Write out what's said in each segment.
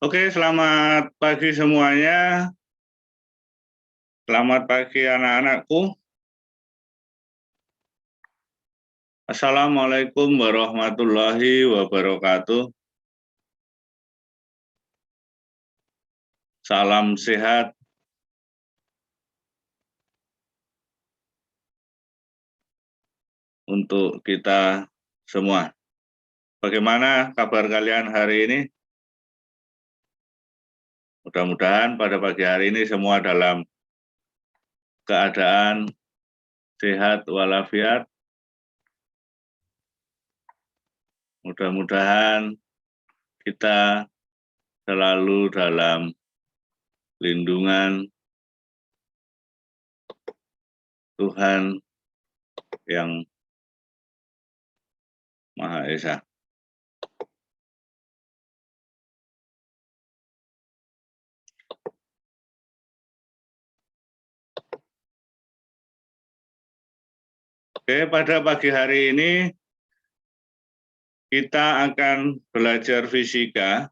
Oke, selamat pagi semuanya. Selamat pagi anak-anakku. Assalamualaikum warahmatullahi wabarakatuh. Salam sehat untuk kita semua. Bagaimana kabar kalian hari ini? Mudah-mudahan pada pagi hari ini semua dalam keadaan sehat walafiat. Mudah-mudahan kita selalu dalam lindungan Tuhan yang Maha Esa. Oke, pada pagi hari ini kita akan belajar fisika.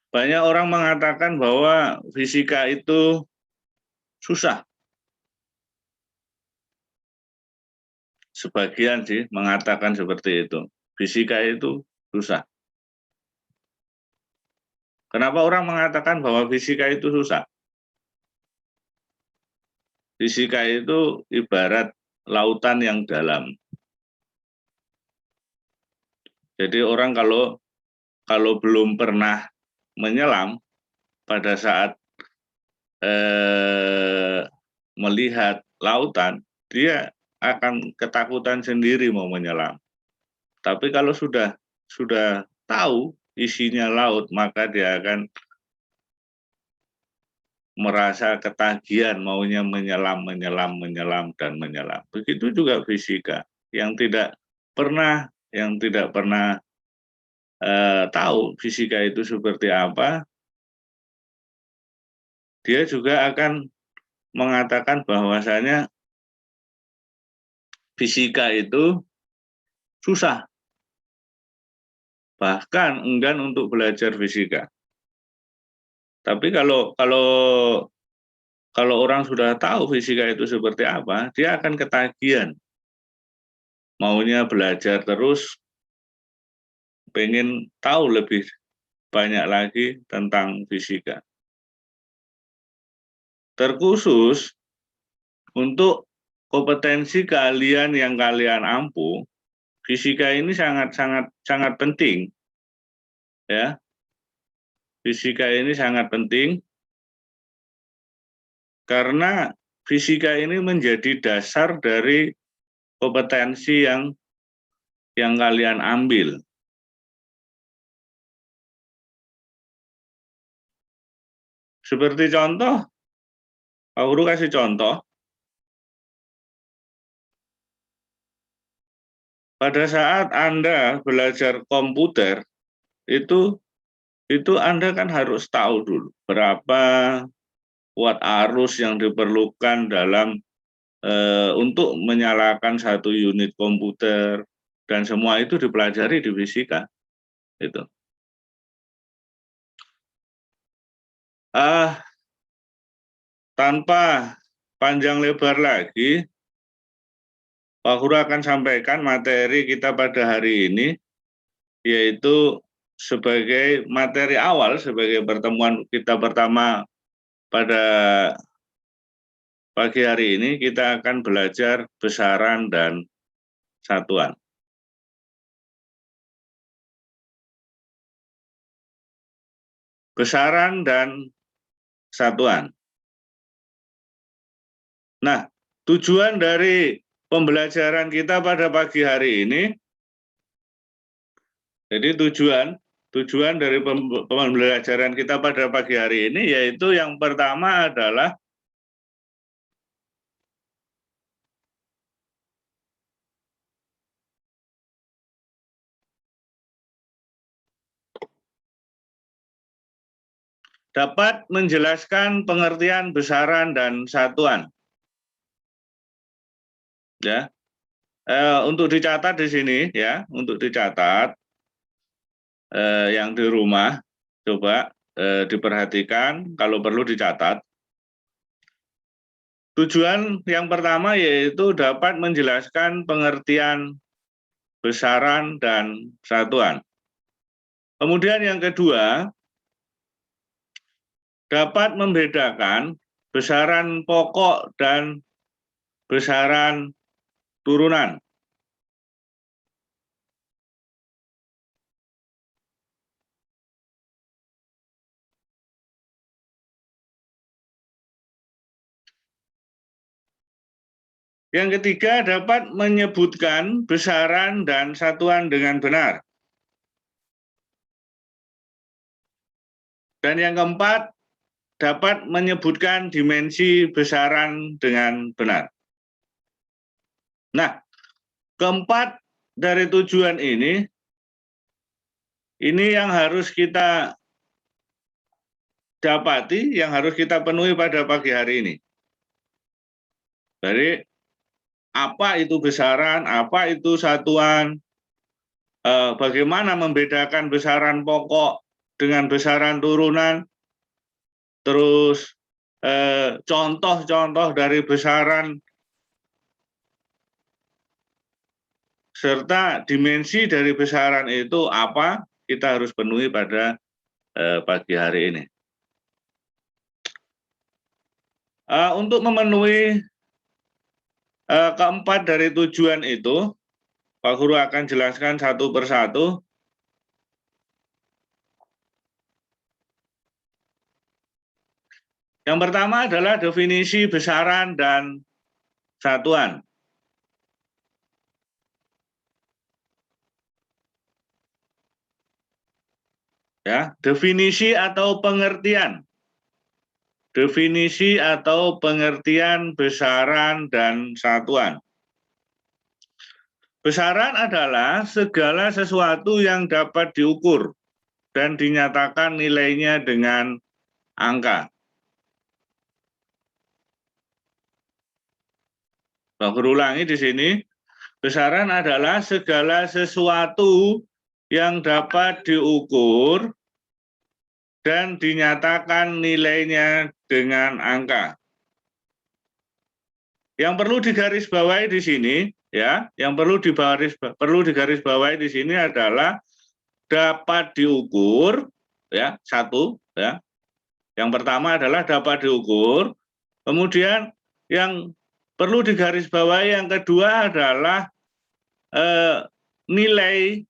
Banyak orang mengatakan bahwa fisika itu susah. Sebagian sih mengatakan seperti itu. Fisika itu susah. Kenapa orang mengatakan bahwa fisika itu susah? Fisika itu ibarat lautan yang dalam. Jadi orang kalau belum pernah menyelam pada saat melihat lautan, dia akan ketakutan sendiri mau menyelam. Tapi kalau sudah tahu isinya laut, maka dia akan merasa ketagihan maunya menyelam, dan menyelam. Begitu juga fisika. Yang tidak pernah tahu fisika itu seperti apa, dia juga akan mengatakan bahwasanya fisika itu susah. Bahkan enggan untuk belajar fisika. Tapi kalau orang sudah tahu fisika itu seperti apa, dia akan ketagihan. Maunya belajar terus, pengen tahu lebih banyak lagi tentang fisika. Terkhusus untuk kompetensi kalian yang kalian ampuh, fisika ini sangat penting. Ya. Fisika ini sangat penting karena fisika ini menjadi dasar dari kompetensi yang kalian ambil. Seperti contoh, Pak Guru kasih contoh, pada saat Anda belajar komputer, itu Anda kan harus tahu dulu berapa watt arus yang diperlukan dalam untuk menyalakan satu unit komputer, dan semua itu dipelajari di fisika. Itu. Tanpa panjang lebar lagi, Pak Guru akan sampaikan materi kita pada hari ini, yaitu sebagai materi awal, sebagai pertemuan kita pertama pada pagi hari ini, kita akan belajar besaran dan satuan. Besaran dan satuan. Nah, tujuan dari pembelajaran kita pada pagi hari ini, jadi tujuan dari pembelajaran kita pada pagi hari ini, yaitu yang pertama adalah dapat menjelaskan pengertian besaran dan satuan. Ya, untuk dicatat di sini ya, untuk dicatat yang di rumah, coba diperhatikan, kalau perlu dicatat. Tujuan yang pertama yaitu dapat menjelaskan pengertian besaran dan satuan. Kemudian yang kedua, dapat membedakan besaran pokok dan besaran turunan. Yang ketiga, dapat menyebutkan besaran dan satuan dengan benar. Dan yang keempat, dapat menyebutkan dimensi besaran dengan benar. Nah, keempat dari tujuan ini yang harus kita dapati, yang harus kita penuhi pada pagi hari ini. Jadi, apa itu besaran, apa itu satuan, bagaimana membedakan besaran pokok dengan besaran turunan, terus contoh-contoh dari besaran serta dimensi dari besaran itu apa, kita harus penuhi pada pagi hari ini. Untuk memenuhi keempat dari tujuan itu, Pak Guru akan jelaskan satu persatu. Yang pertama adalah definisi besaran dan satuan. Ya, definisi atau pengertian. Definisi atau pengertian besaran dan satuan. Besaran adalah segala sesuatu yang dapat diukur dan dinyatakan nilainya dengan angka. Berulangi di sini, besaran adalah segala sesuatu yang dapat diukur dan dinyatakan nilainya dengan angka. Yang perlu digarisbawahi di sini, ya, yang perlu digarisbawahi di sini adalah dapat diukur, ya, satu, ya. Yang pertama adalah dapat diukur. Kemudian yang perlu digarisbawahi yang kedua adalah nilai,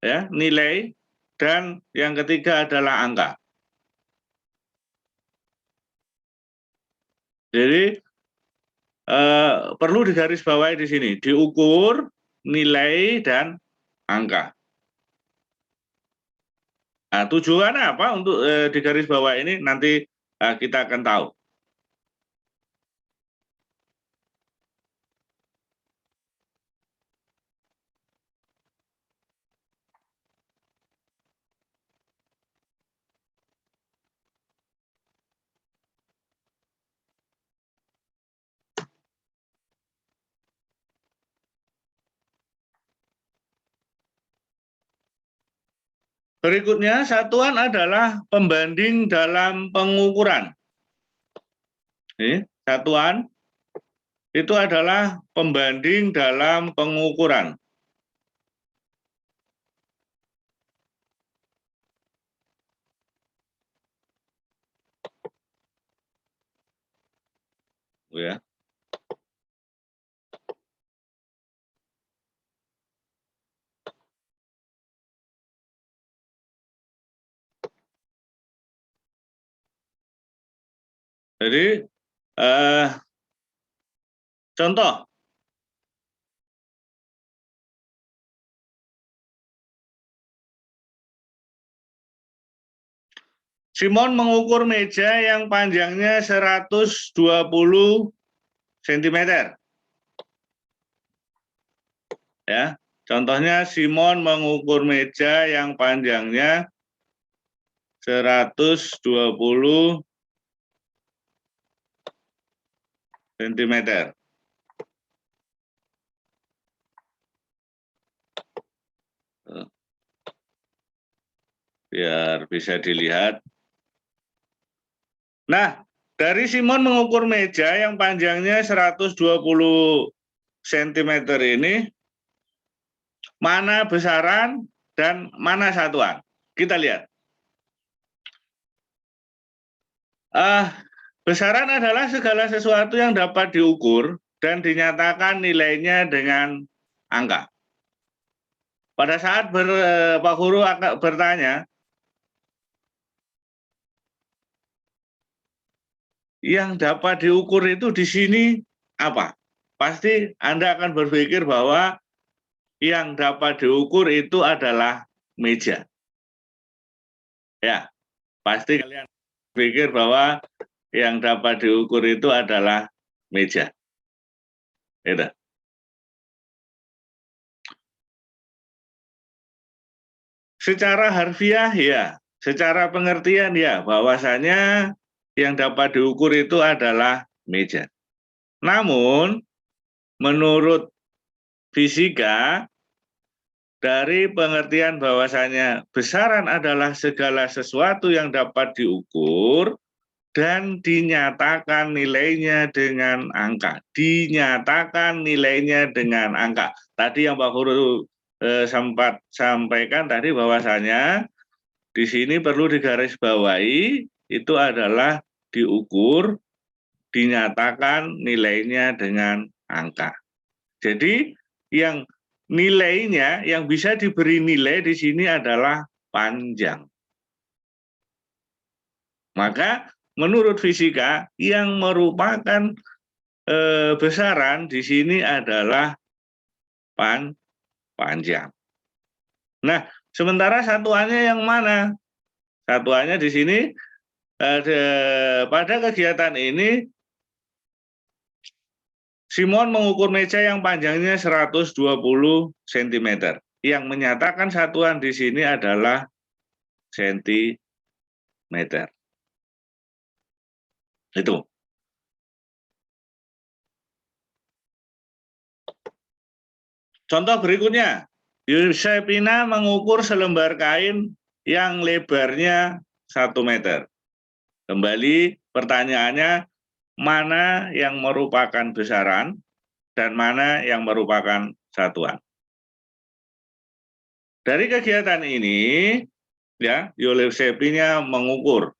ya, nilai, dan yang ketiga adalah angka. Jadi perlu digarisbawahi di sini, diukur, nilai, dan angka. Nah, tujuannya apa untuk digarisbawahi ini nanti kita akan tahu. Berikutnya, satuan adalah pembanding dalam pengukuran. Ini, satuan itu adalah pembanding dalam pengukuran. Ya. Jadi, contoh, Simon mengukur meja yang panjangnya 120 cm. Ya, contohnya Simon mengukur meja yang panjangnya 120 sentimeter. Biar bisa dilihat. Nah, dari Simon mengukur meja yang panjangnya 120 cm ini, mana besaran dan mana satuan? Kita lihat. Besaran adalah segala sesuatu yang dapat diukur dan dinyatakan nilainya dengan angka. Pada saat Pak Guru akan bertanya, yang dapat diukur itu di sini apa? Pasti Anda akan berpikir bahwa yang dapat diukur itu adalah meja. Ya, pasti kalian berpikir bahwa yang dapat diukur itu adalah meja. Gitu. Secara harfiah ya, secara pengertian ya, bahwasanya yang dapat diukur itu adalah meja. Namun, menurut fisika, dari pengertian bahwasanya besaran adalah segala sesuatu yang dapat diukur dan dinyatakan nilainya dengan angka. Dinyatakan nilainya dengan angka. Tadi yang Pak Guru sempat sampaikan tadi bahwasanya di sini perlu digarisbawahi itu adalah diukur, dinyatakan nilainya dengan angka. Jadi yang nilainya yang bisa diberi nilai di sini adalah panjang. Maka menurut fisika yang merupakan besaran di sini adalah panjang. Nah, sementara satuannya yang mana? Satuannya di sini pada kegiatan ini Simon mengukur meja yang panjangnya 120 cm. Yang menyatakan satuan di sini adalah sentimeter. Itu. Contoh berikutnya, Yusepina mengukur selembar kain yang lebarnya 1 meter. Kembali pertanyaannya, mana yang merupakan besaran dan mana yang merupakan satuan. Dari kegiatan ini, ya, Yusepina mengukur.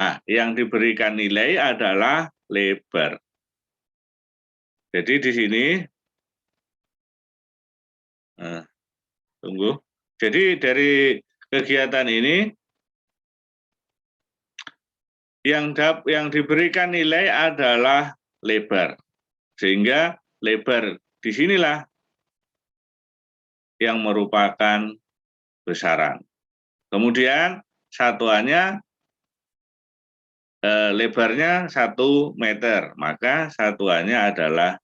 Nah, yang diberikan nilai adalah lebar. Jadi di sini, tunggu. Jadi dari kegiatan ini, yang diberikan nilai adalah lebar. Sehingga lebar di sinilah yang merupakan besaran. Kemudian satuannya lebarnya 1 meter, maka satuannya adalah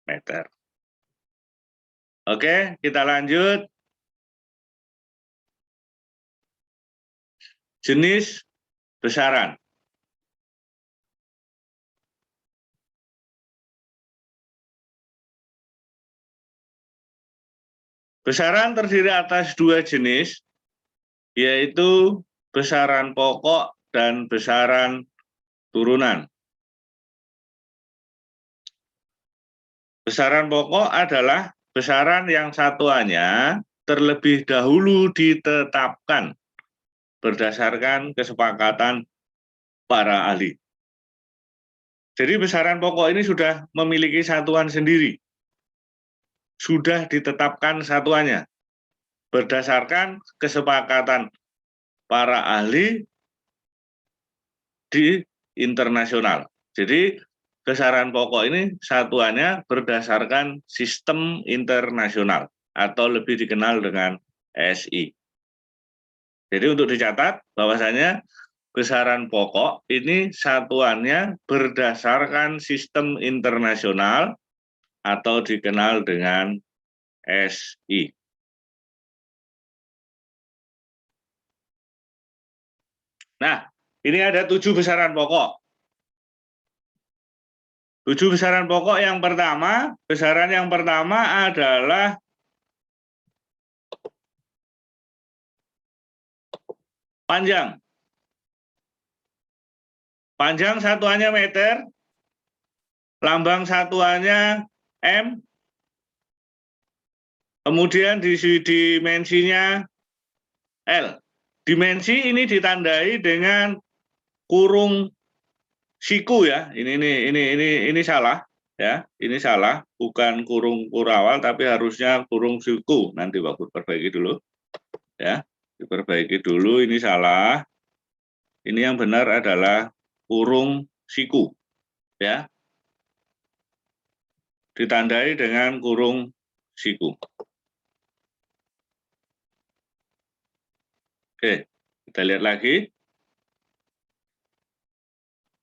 meter. Oke, kita lanjut. Jenis besaran. Besaran terdiri atas 2 jenis, yaitu besaran pokok dan besaran turunan. Besaran pokok adalah besaran yang satuannya terlebih dahulu ditetapkan berdasarkan kesepakatan para ahli. Jadi besaran pokok ini sudah memiliki satuan sendiri. Sudah ditetapkan satuannya berdasarkan kesepakatan para ahli di internasional. Jadi besaran pokok ini satuannya berdasarkan sistem internasional atau lebih dikenal dengan SI. Jadi untuk dicatat bahwasanya besaran pokok ini satuannya berdasarkan sistem internasional atau dikenal dengan SI. Nah, ini ada 7 besaran pokok. 7 besaran pokok yang pertama, besaran yang pertama adalah panjang. Panjang satuannya meter, lambang satuannya M, kemudian dimensinya L. Dimensi ini ditandai dengan kurung siku ya. Ini salah ya. Ini salah, bukan kurung kurawal tapi harusnya kurung siku. Nanti Pak perbaiki dulu. Ya, diperbaiki dulu, ini salah. Ini yang benar adalah kurung siku ya. Ditandai dengan kurung siku. Oke, kita lihat lagi.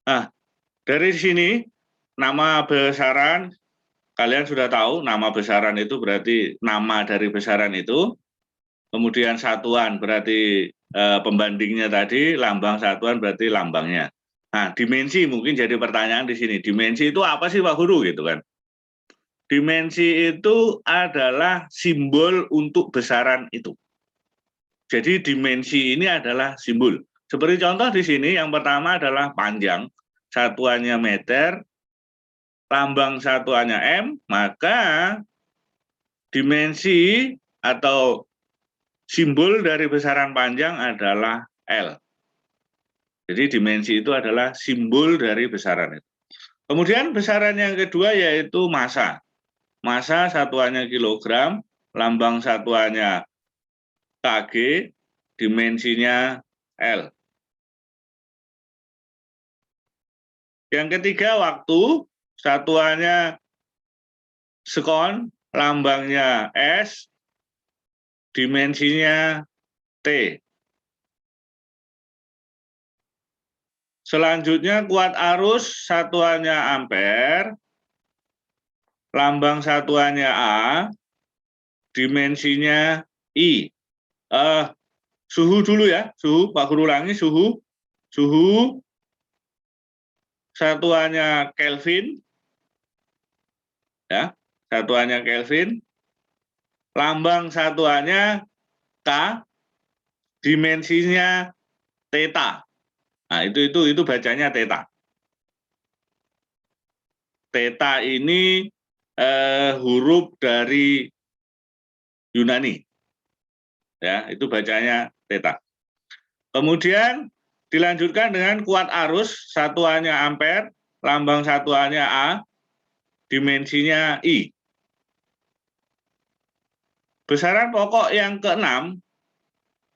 Nah, dari sini nama besaran, kalian sudah tahu nama besaran itu berarti nama dari besaran itu. Kemudian satuan berarti pembandingnya tadi, lambang satuan berarti lambangnya. Nah, dimensi mungkin jadi pertanyaan di sini. Dimensi itu apa sih Pak Guru gitu kan? Dimensi itu adalah simbol untuk besaran itu. Jadi dimensi ini adalah simbol. Seperti contoh di sini, yang pertama adalah panjang, satuannya meter, lambang satuannya M, maka dimensi atau simbol dari besaran panjang adalah L. Jadi dimensi itu adalah simbol dari besaran itu. Kemudian besaran yang kedua yaitu massa. Massa satuannya kilogram, lambang satuannya kg, dimensinya L. Yang ketiga waktu, satuannya sekon, lambangnya S, dimensinya T. Selanjutnya kuat arus, satuannya ampere, lambang satuannya A, dimensinya I. Suhu dulu ya, suhu, Pak Guru ulangi, suhu satuannya Kelvin, ya, satuannya Kelvin, lambang satuannya K, dimensinya theta. Nah, itu bacanya theta. Theta ini huruf dari Yunani. Ya, itu bacanya theta. Kemudian dilanjutkan dengan kuat arus, satuannya ampere, lambang satuannya A, dimensinya I. Besaran pokok yang keenam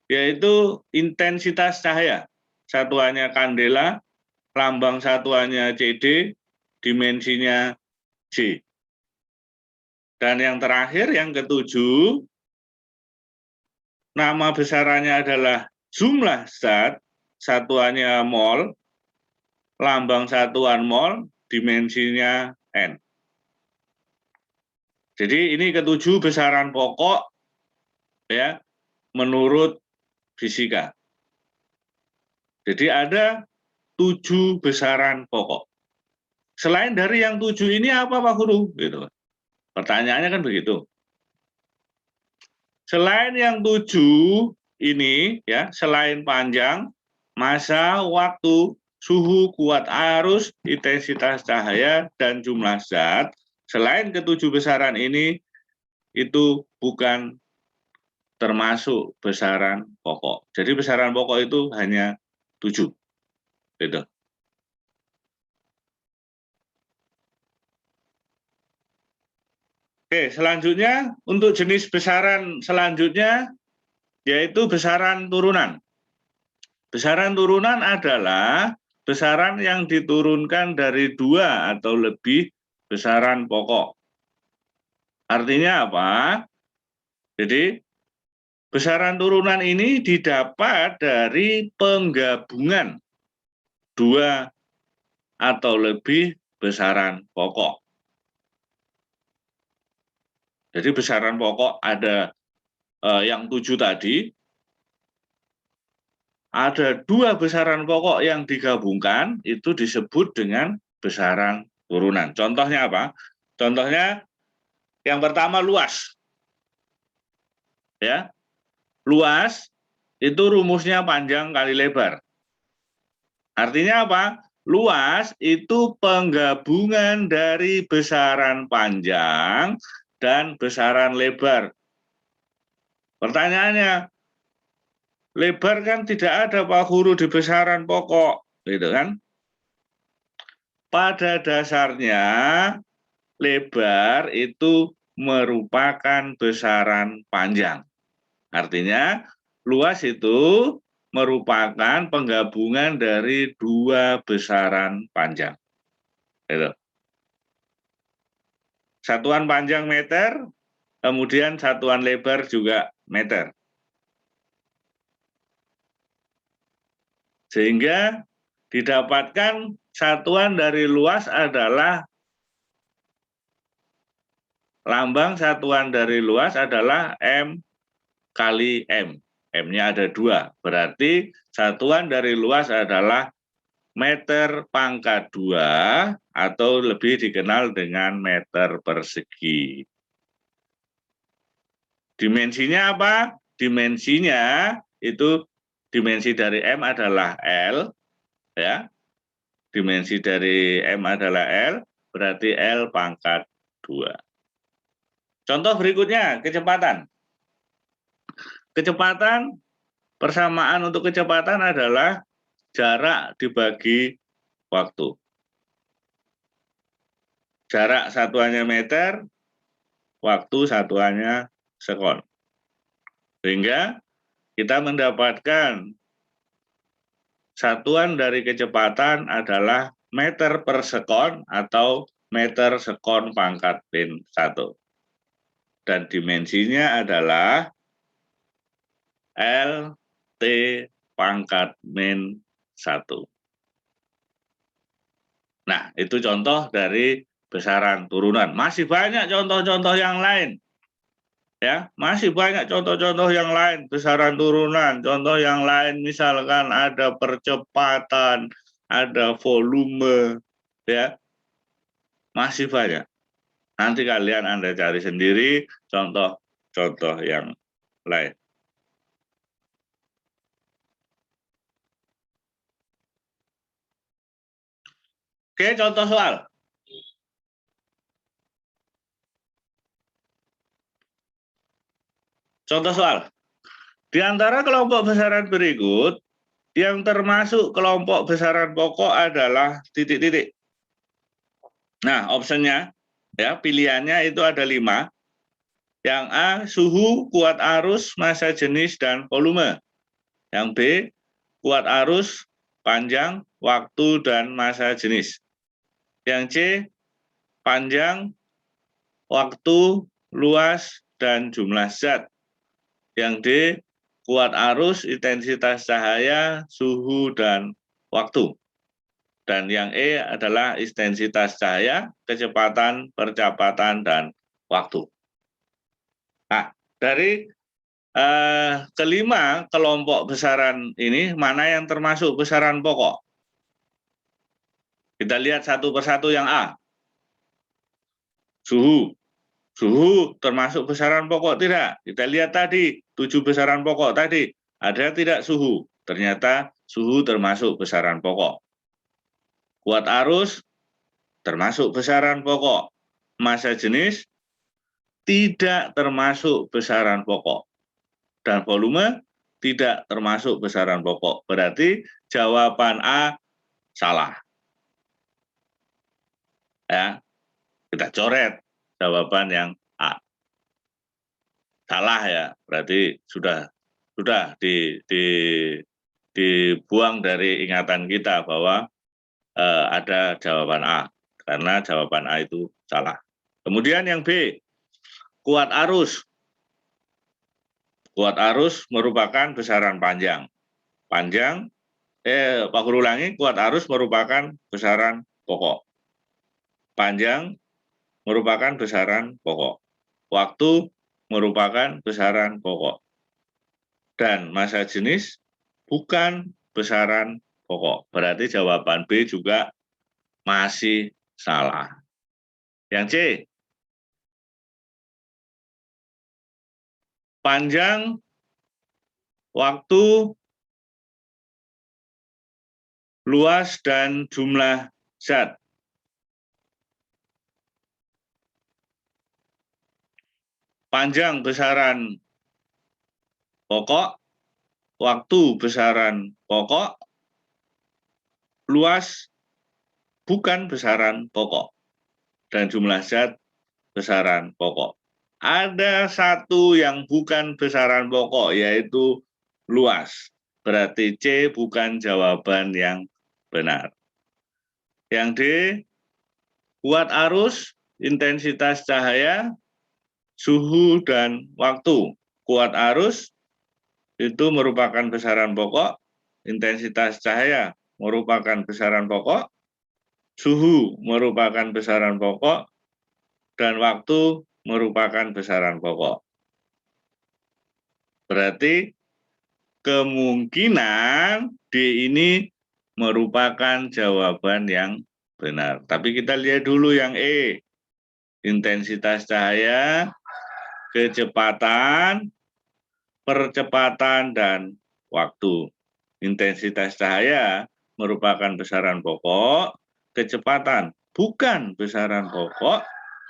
yaitu intensitas cahaya. Satuannya kandela, lambang satuannya CD, dimensinya J. Dan yang terakhir, yang ketujuh, nama besarannya adalah jumlah zat, satuannya mol, lambang satuan mol, dimensinya N. Jadi ini ketujuh besaran pokok ya menurut fisika. Jadi ada 7 besaran pokok. Selain dari yang 7 ini apa Pak Guru? Gitu. Pertanyaannya kan begitu. Selain yang 7 ini ya, selain panjang, massa, waktu, suhu, kuat arus, intensitas cahaya, dan jumlah zat, selain ketujuh besaran ini itu bukan termasuk besaran pokok. Jadi besaran pokok itu hanya 7. Gitu. Oke, selanjutnya untuk jenis besaran selanjutnya yaitu besaran turunan. Besaran turunan adalah besaran yang diturunkan dari 2 atau lebih besaran pokok. Artinya apa? Jadi besaran turunan ini didapat dari penggabungan 2 atau lebih besaran pokok. Jadi besaran pokok ada yang 7 tadi, ada 2 besaran pokok yang digabungkan, itu disebut dengan besaran turunan. Contohnya apa? Contohnya yang pertama luas. Ya. Luas itu rumusnya panjang kali lebar. Artinya apa? Luas itu penggabungan dari besaran panjang dan besaran lebar. Pertanyaannya, lebar kan tidak ada Pak Guru di besaran pokok, gitu kan? Pada dasarnya lebar itu merupakan besaran panjang. Artinya luas itu merupakan penggabungan dari dua besaran panjang. Gitu. Satuan panjang meter, kemudian satuan lebar juga meter. Sehingga didapatkan satuan dari luas adalah lambang satuan dari luas adalah M kali M. M-nya ada 2. Berarti satuan dari luas adalah meter pangkat 2 atau lebih dikenal dengan meter persegi. Dimensinya apa? Dimensinya itu dimensi dari M adalah L, ya. Dimensi dari M adalah L, berarti L pangkat 2. Contoh berikutnya, kecepatan. Kecepatan, persamaan untuk kecepatan adalah jarak dibagi waktu. Jarak satuannya meter, waktu satuannya sekon. Sehingga kita mendapatkan satuan dari kecepatan adalah meter per sekon atau meter sekon pangkat min 1. Dan dimensinya adalah L T pangkat min 1. Nah, itu contoh dari besaran turunan. Masih banyak contoh-contoh yang lain. Ya, masih banyak contoh-contoh yang lain, besaran turunan. Contoh yang lain misalkan ada percepatan, ada volume, ya. Masih banyak. Nanti kalian Anda cari sendiri contoh-contoh yang lain. Oke, contoh soal. Contoh soal. Di antara kelompok besaran berikut, yang termasuk kelompok besaran pokok adalah titik-titik. Nah, optionnya, ya, pilihannya itu ada 5. Yang A, suhu, kuat arus, massa jenis, dan volume. Yang B, kuat arus, panjang, waktu, dan massa jenis. Yang C, panjang, waktu, luas, dan jumlah zat. Yang D, kuat arus, intensitas cahaya, suhu, dan waktu. Dan yang E adalah intensitas cahaya, kecepatan, percepatan, dan waktu. Nah, dari kelima kelompok besaran ini, mana yang termasuk besaran pokok? Kita lihat satu persatu yang A. Suhu. Suhu termasuk besaran pokok tidak? Kita lihat tadi, 7 besaran pokok tadi. Ada tidak suhu? Ternyata suhu termasuk besaran pokok. Kuat arus termasuk besaran pokok. Massa jenis tidak termasuk besaran pokok. Dan volume tidak termasuk besaran pokok. Berarti jawaban A salah. Ya, kita coret jawaban yang A. Salah ya, berarti sudah dibuang dari ingatan kita bahwa ada jawaban A, karena jawaban A itu salah. Kemudian yang B, kuat arus. Kuat arus merupakan besaran panjang. Panjang, Pak Guru ulangi, kuat arus merupakan besaran pokok. Panjang merupakan besaran pokok. Waktu merupakan besaran pokok. Dan massa jenis bukan besaran pokok. Berarti jawaban B juga masih salah. Yang C, panjang waktu, luas, dan jumlah zat. Panjang besaran pokok, waktu besaran pokok, luas bukan besaran pokok, dan jumlah zat besaran pokok. Ada satu yang bukan besaran pokok, yaitu luas. Berarti C bukan jawaban yang benar. Yang D, kuat arus, intensitas cahaya, suhu, dan waktu. Kuat arus itu merupakan besaran pokok, intensitas cahaya merupakan besaran pokok, suhu merupakan besaran pokok, dan waktu merupakan besaran pokok. Berarti kemungkinan D ini merupakan jawaban yang benar. Tapi kita lihat dulu yang E. Intensitas cahaya, kecepatan, percepatan, dan waktu. Intensitas cahaya merupakan besaran pokok, kecepatan bukan besaran pokok,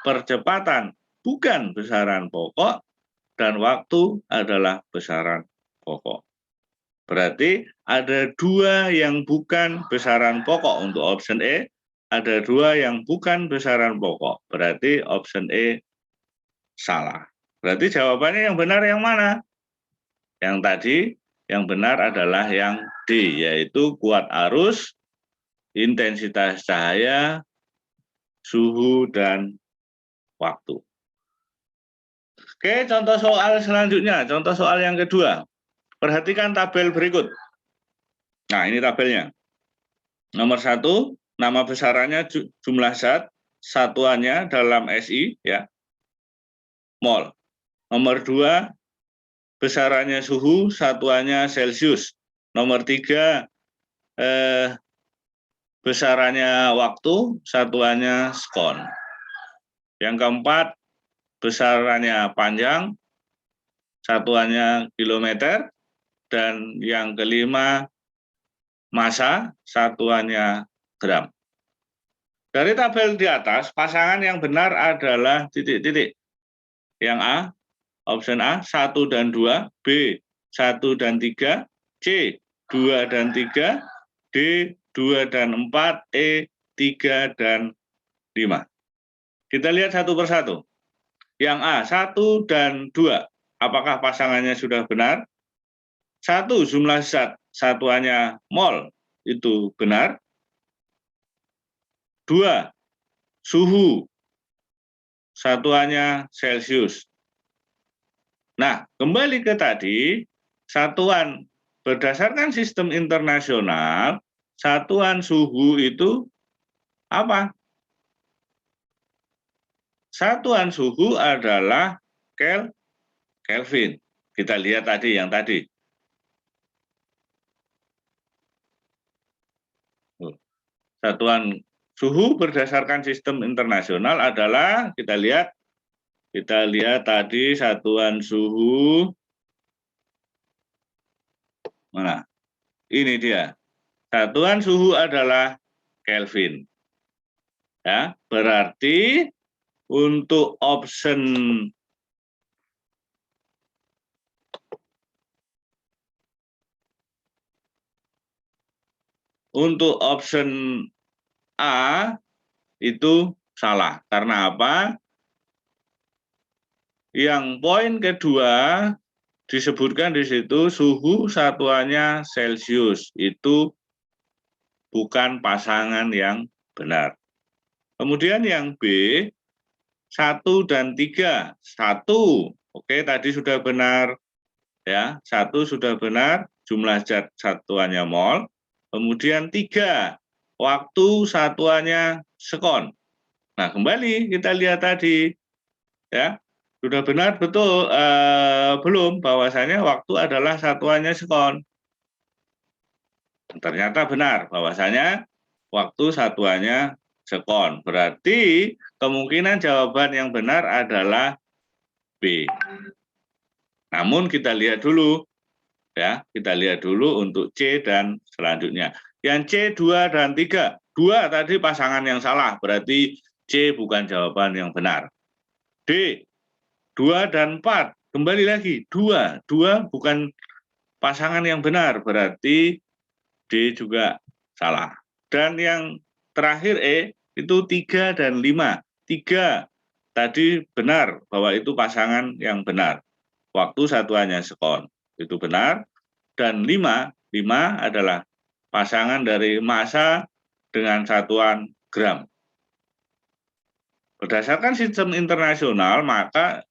percepatan bukan besaran pokok, dan waktu adalah besaran pokok. Berarti ada dua yang bukan besaran pokok untuk option E, ada dua yang bukan besaran pokok. Berarti option E salah. Berarti jawabannya yang benar yang mana? Yang tadi yang benar adalah yang D, yaitu kuat arus, intensitas cahaya, suhu, dan waktu. Oke, contoh soal selanjutnya, contoh soal yang kedua. Perhatikan tabel berikut. Nah, ini tabelnya. Nomor 1, nama besarannya jumlah zat, satuannya dalam SI, ya, mol. Nomor 2, besarannya suhu, satuannya Celsius. Nomor 3, besarannya waktu, satuannya skon. Yang keempat, besarannya panjang, satuannya kilometer. Dan yang kelima, massa, satuannya gram. Dari tabel di atas, pasangan yang benar adalah titik-titik. Yang A, option A, 1 dan 2, B, 1 dan 3, C, 2 dan 3, D, 2 dan 4, E, 3 dan 5. Kita lihat satu persatu. Yang A, 1 dan 2, apakah pasangannya sudah benar? 1, jumlah zat, satuannya mol, itu benar. 2, suhu, satuannya Celsius. Nah, kembali ke tadi, satuan berdasarkan sistem internasional, satuan suhu itu apa? Satuan suhu adalah Kelvin. Kita lihat tadi yang tadi. Satuan suhu berdasarkan sistem internasional adalah, kita lihat tadi satuan suhu, mana? Ini dia. Satuan suhu adalah Kelvin. Ya, berarti untuk option A itu salah. Karena apa? Yang poin kedua disebutkan di situ suhu satuannya Celsius. Itu bukan pasangan yang benar. Kemudian yang B, 1 dan 3. 1, oke, tadi sudah benar. Ya, 1 sudah benar, jumlah zat satuannya mol. Kemudian 3, waktu satuannya sekon. Nah, kembali kita lihat tadi, ya, sudah benar betul belum bahwasanya waktu adalah satuannya sekon. Ternyata benar bahwasanya waktu satuannya sekon. Berarti kemungkinan jawaban yang benar adalah B. Namun kita lihat dulu, ya, kita lihat dulu untuk C dan selanjutnya. Yang C 2 dan 3. 2 tadi pasangan yang salah, berarti C bukan jawaban yang benar. D 2 dan 4. Kembali lagi, 2. 2 bukan pasangan yang benar, berarti D juga salah. Dan yang terakhir E itu 3 dan 5. 3 tadi benar bahwa itu pasangan yang benar. Waktu satuannya sekon, itu benar. Dan 5 adalah pasangan dari massa dengan satuan gram. Berdasarkan sistem internasional, maka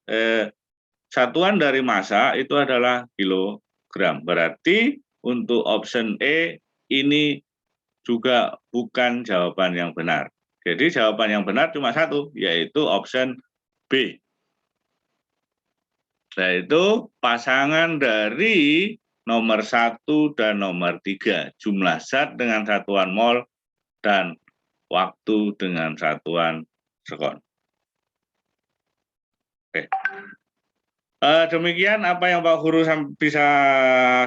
satuan dari massa itu adalah kilogram. Berarti untuk option E ini juga bukan jawaban yang benar. Jadi jawaban yang benar cuma satu, yaitu option B. Yaitu pasangan dari nomor 1 dan nomor 3. Jumlah zat dengan satuan mol dan waktu dengan satuan sekon. Oke. Demikian apa yang Pak Guru bisa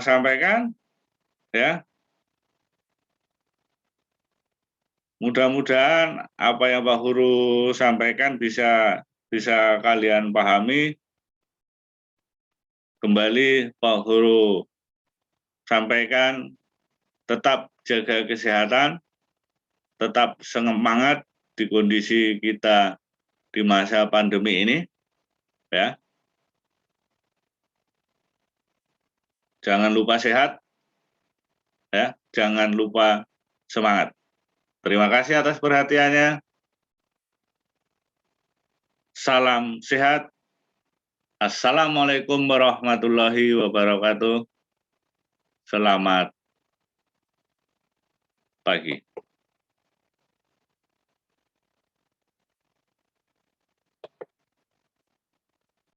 sampaikan. Ya. Mudah-mudahan apa yang Pak Guru sampaikan bisa kalian pahami. Kembali Pak Guru sampaikan, tetap jaga kesehatan, tetap semangat di kondisi kita di masa pandemi ini, ya. Jangan lupa sehat, ya. Jangan lupa semangat. Terima kasih atas perhatiannya. Salam sehat. Assalamualaikum warahmatullahi wabarakatuh. Selamat pagi.